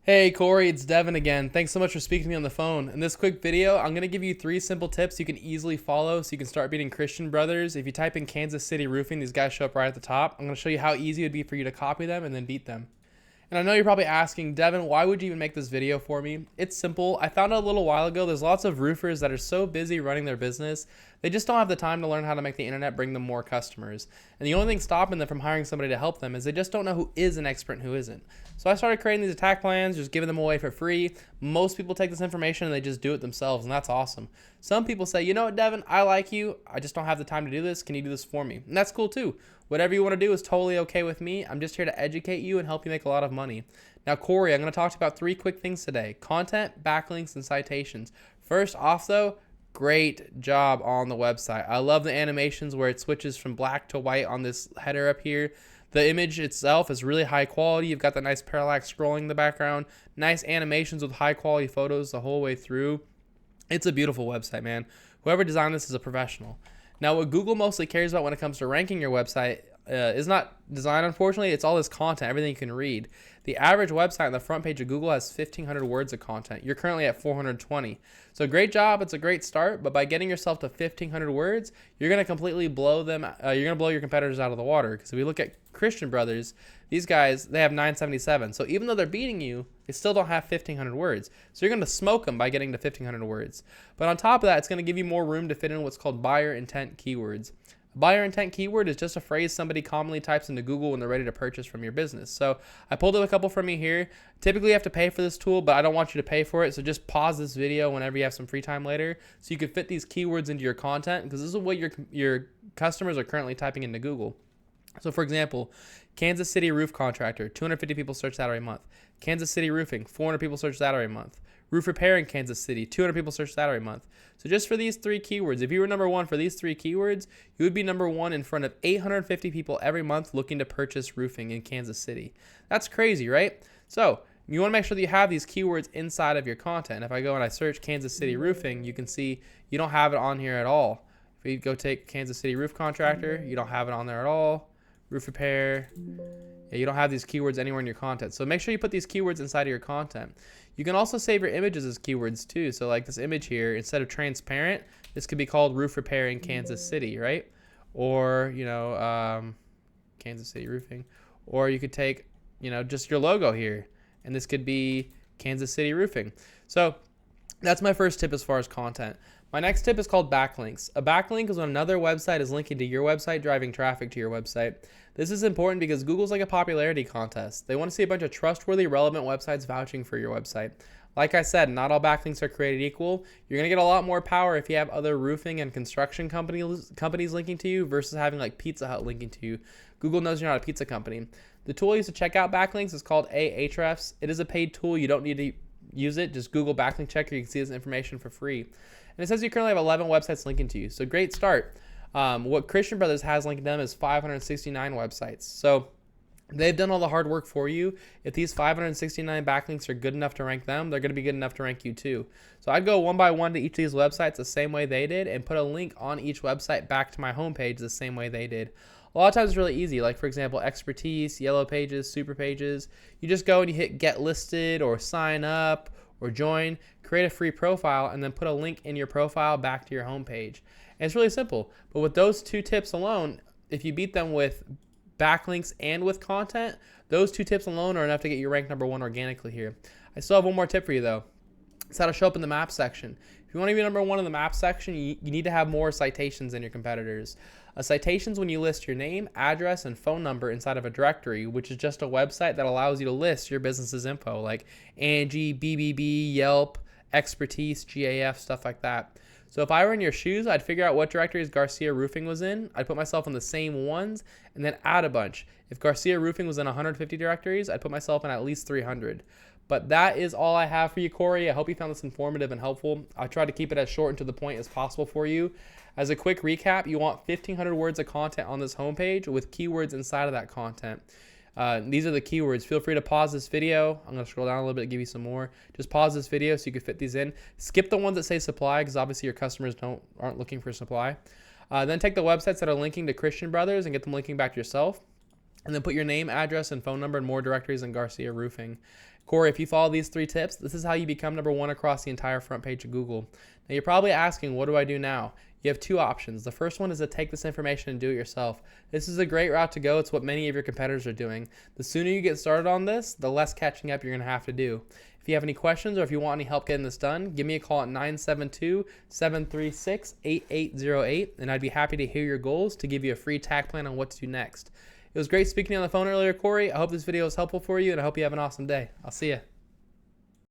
Hey Corey, it's Devin again. Thanks so much for speaking to me on the phone. In this quick video, I'm going to give you 3 simple tips you can easily follow so you can start beating Christian Brothers. If you type in Kansas City Roofing, these guys show up right at the top. I'm going to show you how easy it would be for you to copy them and then beat them. And I know you're probably asking, Devin, why would you even make this video for me? It's simple. I found out a little while ago there's lots of roofers that are so busy running their business, they just don't have the time to learn how to make the internet bring them more customers. And the only thing stopping them from hiring somebody to help them is they just don't know who is an expert and who isn't. So I started creating these attack plans, just giving them away for free. Most people take this information and they just do it themselves, and that's awesome. Some people say, you know what, Devin, I like you. I just don't have the time to do this. Can you do this for me? And that's cool too. Whatever you want to do is totally okay with me. I'm just here to educate you and help you make a lot of money. Now, Corey, I'm going to talk to you about 3 quick things today: content, backlinks, and citations. First off, though, great job on the website. I love the animations where it switches from black to white on this header up here. The image itself is really high quality. You've got that nice parallax scrolling in the background. Nice animations with high quality photos the whole way through. It's a beautiful website, man. Whoever designed this is a professional. Now, what Google mostly cares about when it comes to ranking your website is not design, unfortunately. It's all this content, everything you can read. The average website on the front page of Google has 1,500 words of content. You're currently at 420. So great job. It's a great start. But by getting yourself to 1,500 words, you're going to completely blow them. You're going to blow your competitors out of the water. Because if we look at Christian Brothers, these guys, they have 977. So even though they're beating you, they still don't have 1,500 words. So you're going to smoke them by getting to 1,500 words. But on top of that, it's going to give you more room to fit in what's called buyer intent keywords. A buyer intent keyword is just a phrase somebody commonly types into Google when they're ready to purchase from your business. So I pulled up a couple from me here. Typically you have to pay for this tool, but I don't want you to pay for it. So just pause this video whenever you have some free time later so you can fit these keywords into your content, because this is what your customers are currently typing into Google. So for example, Kansas City roof contractor, 250 people search that every month. Kansas City roofing, 400 people search that every month. Roof repair in Kansas City, 200 people search that every month. So just for these 3 keywords, if you were number 1 for these 3 keywords, you would be number 1 in front of 850 people every month looking to purchase roofing in Kansas City. That's crazy, right? So you want to make sure that you have these keywords inside of your content. If I go and I search Kansas City roofing, you can see you don't have it on here at all. If you go take Kansas City roof contractor, you don't have it on there at all. Roof repair, you don't have these keywords anywhere in your content. So make sure you put these keywords inside of your content. You can also save your images as keywords too. So like this image here, instead of transparent, this could be called roof repair in Kansas City, right? Or, Kansas City roofing. Or you could take, just your logo here, and this could be Kansas City roofing. So that's my first tip as far as content. My next tip is called backlinks. A backlink is when another website is linking to your website, driving traffic to your website. This is important because Google's like a popularity contest. They want to see a bunch of trustworthy, relevant websites vouching for your website. Like I said, not all backlinks are created equal. You're going to get a lot more power if you have other roofing and construction companies linking to you versus having like Pizza Hut linking to you. Google knows you're not a pizza company. The tool I use to check out backlinks is called Ahrefs. It is a paid tool. You don't need to use it. Just Google backlink checker. You can see this information for free. And it says you currently have 11 websites linking to you. So great start. What Christian Brothers has linked to them is 569 websites. So they've done all the hard work for you. If these 569 backlinks are good enough to rank them, they're going to be good enough to rank you too. So I'd go one by one to each of these websites the same way they did and put a link on each website back to my homepage the same way they did. A lot of times it's really easy. Like for example, Expertise, Yellow Pages, Super Pages. You just go and you hit get listed or sign up or join, create a free profile, and then put a link in your profile back to your homepage. And it's really simple. But with those 2 tips alone, if you beat them with backlinks and with content, those 2 tips alone are enough to get you ranked number 1 organically here. I still have one more tip for you though. It's how to show up in the map section. If you want to be number 1 in the map section, you need to have more citations than your competitors. A citation is when you list your name, address, and phone number inside of a directory, which is just a website that allows you to list your business's info, like Angie, BBB, Yelp, Expertise, GAF, stuff like that. So if I were in your shoes, I'd figure out what directories Garcia Roofing was in. I'd put myself in the same ones and then add a bunch. If Garcia Roofing was in 150 directories, I'd put myself in at least 300. But that is all I have for you, Corey. I hope you found this informative and helpful. I tried to keep it as short and to the point as possible for you. As a quick recap, you want 1,500 words of content on this homepage with keywords inside of that content. These are the keywords. Feel free to pause this video. I'm going to scroll down a little bit and give you some more. Just pause this video so you can fit these in. Skip the ones that say supply because obviously your customers aren't looking for supply. Then take the websites that are linking to Christian Brothers and get them linking back to yourself. And then put your name, address, and phone number in more directories than Garcia Roofing. Corey, if you follow these 3 tips, this is how you become #1 across the entire front page of Google. Now you're probably asking, what do I do now? You have 2 options. The first one is to take this information and do it yourself. This is a great route to go. It's what many of your competitors are doing. The sooner you get started on this, the less catching up you're going to have to do. If you have any questions or if you want any help getting this done, give me a call at 972-736-8808, and I'd be happy to hear your goals to give you a free tack plan on what to do next. It was great speaking to you on the phone earlier, Corey. I hope this video was helpful for you, and I hope you have an awesome day. I'll see you.